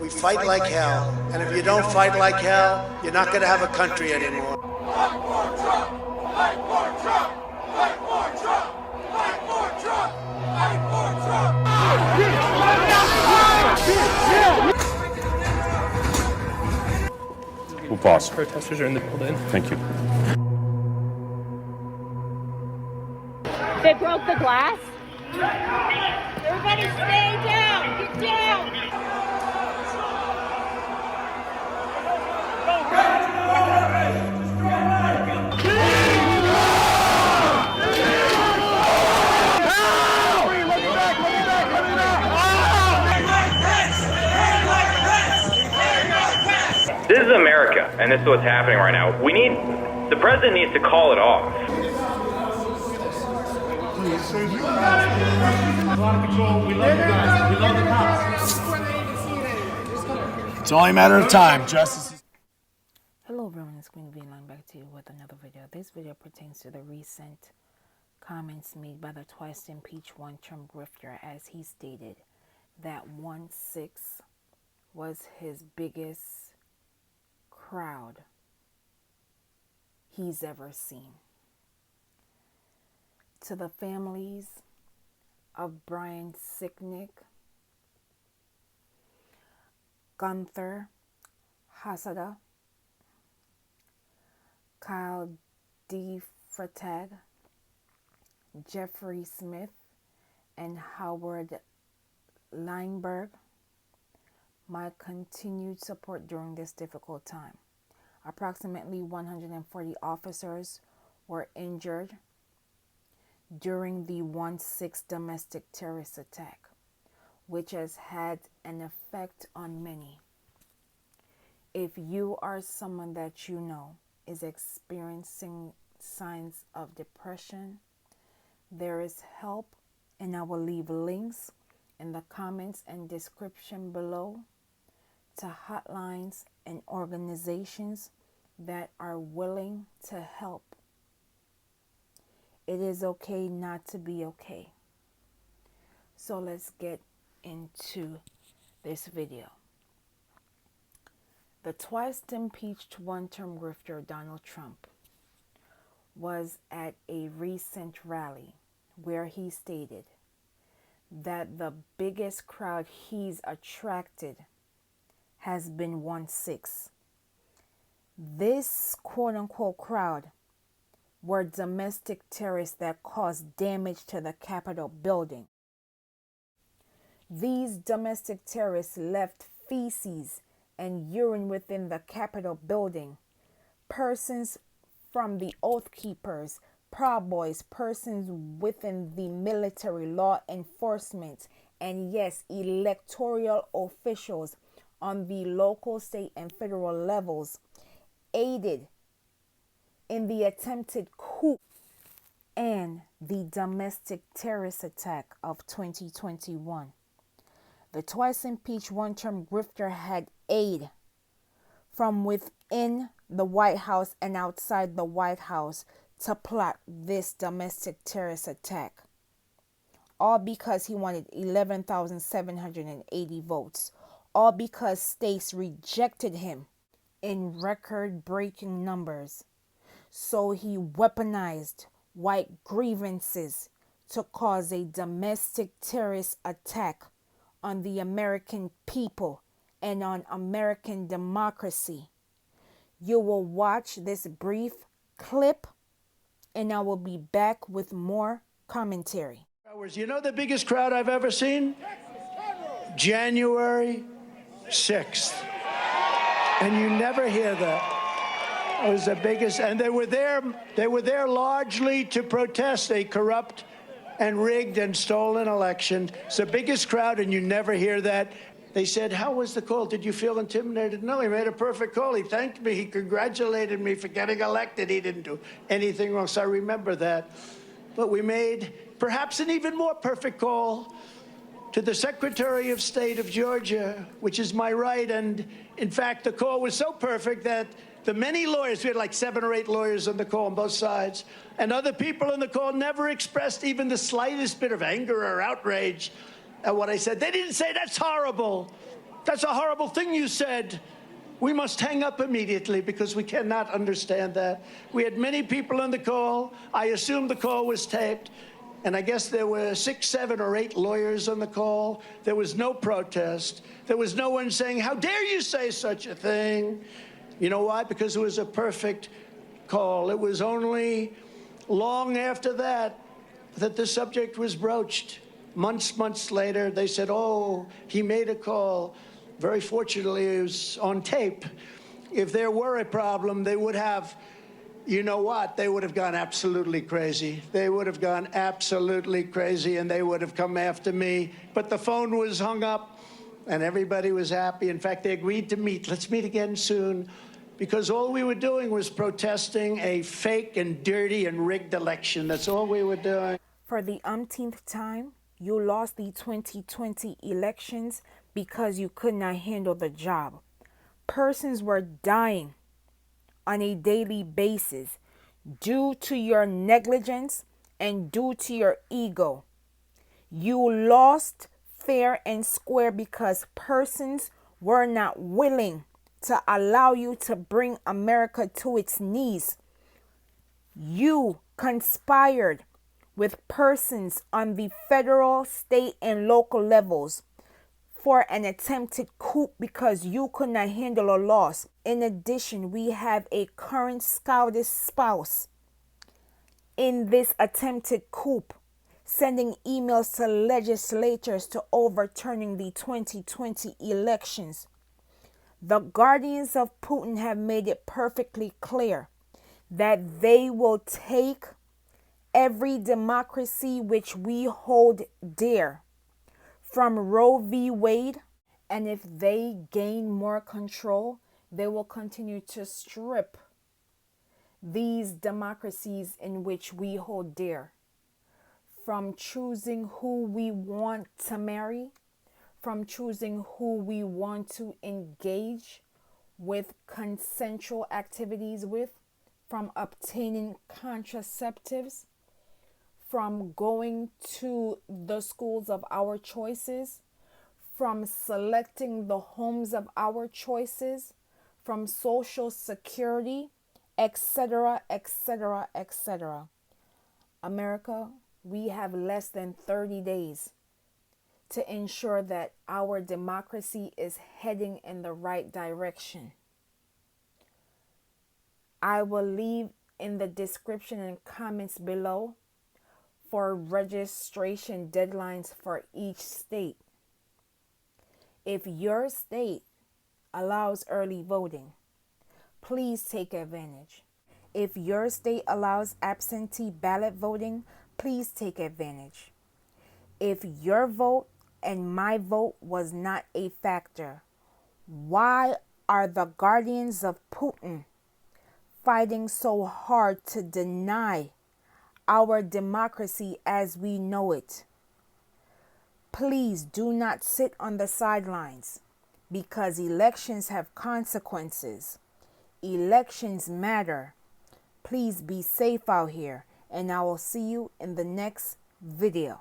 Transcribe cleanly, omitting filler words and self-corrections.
We fight like hell, and if you don't fight like hell, you're not going to have a country anymore. Fight for Trump! Fight for Trump! Fight for Trump! Fight for Trump! Fight for Trump! We'll pause. Protesters are in the building. Thank you. They broke the glass? Everybody stay down! Get down! This is America, and this is what's happening right now. The president needs to call it off. A lot of control. We love you guys. We love the cops. It's only a matter of time, Justice. Hello everyone, it's Queen VIII back to you with another video. This video pertains to the recent comments made by the twice impeached one-term grifter, as he stated that 1/6 was his biggest crowd he's ever seen. To the families of Brian Sicknick, Gunther, Hashida, DeFreytag, Jeffery Smith, and Howard Liebengood, my continued support during this difficult time. Approximately 140 officers were injured during the 1/6 domestic terrorist attack, which has had an effect on many. If you are someone that you know is experiencing signs of depression, there is help, and I will leave links in the comments and description below to hotlines and organizations that are willing to help. It is okay not to be okay. So let's get into this video. The twice impeached one-term grifter Donald Trump was at a recent rally where he stated that the biggest crowd he's attracted has been 1/6. This quote-unquote crowd were domestic terrorists that caused damage to the Capitol building. These domestic terrorists left feces and urine within the Capitol building. Persons from the Oath Keepers, Proud Boys, persons within the military, law enforcement, and yes, electoral officials on the local, state, and federal levels aided in the attempted coup and the domestic terrorist attack of 2021. The twice impeached one-term grifter had aid from within the White House and outside the White House to plot this domestic terrorist attack, all because he wanted 11,780 votes, all because states rejected him in record-breaking numbers. So he weaponized white grievances to cause a domestic terrorist attack on the American people and on American democracy. You will watch this brief clip and I will be back with more commentary. You know the biggest crowd I've ever seen? January 6th. And you never hear that. It was the biggest, and they were there largely to protest a corrupt and rigged and stolen election. It's the biggest crowd, and you never hear that. They said, how was the call? Did you feel intimidated? No, he made a perfect call. He thanked me. He congratulated me for getting elected. He didn't do anything wrong, so I remember that. But we made perhaps an even more perfect call to the Secretary of State of Georgia, which is my right. And in fact, the call was so perfect that the many lawyers, we had like 7 or 8 lawyers on the call on both sides, and other people on the call never expressed even the slightest bit of anger or outrage at what I said. They didn't say, that's horrible. That's a horrible thing you said. We must hang up immediately because we cannot understand that. We had many people on the call. I assume the call was taped. And I guess there were 6, 7, or 8 lawyers on the call. There was no protest. There was no one saying, how dare you say such a thing? You know why? Because it was a perfect call. It was only long after that that the subject was broached. Months later, they said, oh, he made a call. Very fortunately, it was on tape. If there were a problem, they would have, you know what? They would have gone absolutely crazy. They would have gone absolutely crazy, and they would have come after me. But the phone was hung up, and everybody was happy. In fact, they agreed to meet. Let's meet again soon. Because all we were doing was protesting a fake and dirty and rigged election. That's all we were doing. For the umpteenth time, you lost the 2020 elections because you could not handle the job. Persons were dying on a daily basis due to your negligence and due to your ego. You lost fair and square because persons were not willing to allow you to bring America to its knees. You conspired with persons on the federal, state, and local levels for an attempted coup because you could not handle a loss. In addition, we have a current Scottish spouse in this attempted coup, sending emails to legislators to overturning the 2020 elections. The guardians of Putin have made it perfectly clear that they will take every democracy which we hold dear, from Roe v. Wade, and if they gain more control, they will continue to strip these democracies in which we hold dear from choosing who we want to marry, from choosing who we want to engage with consensual activities with, from obtaining contraceptives, from going to the schools of our choices, from selecting the homes of our choices, from Social Security, etc., etc., etc. America, we have less than 30 days to ensure that our democracy is heading in the right direction. I will leave in the description and comments below for registration deadlines for each state. If your state allows early voting, please take advantage. If your state allows absentee ballot voting, please take advantage. If your vote and my vote was not a factor, why are the guardians of Putin fighting so hard to deny our democracy as we know it? Please do not sit on the sidelines because elections have consequences. Elections matter. Please be safe out here, and I will see you in the next video.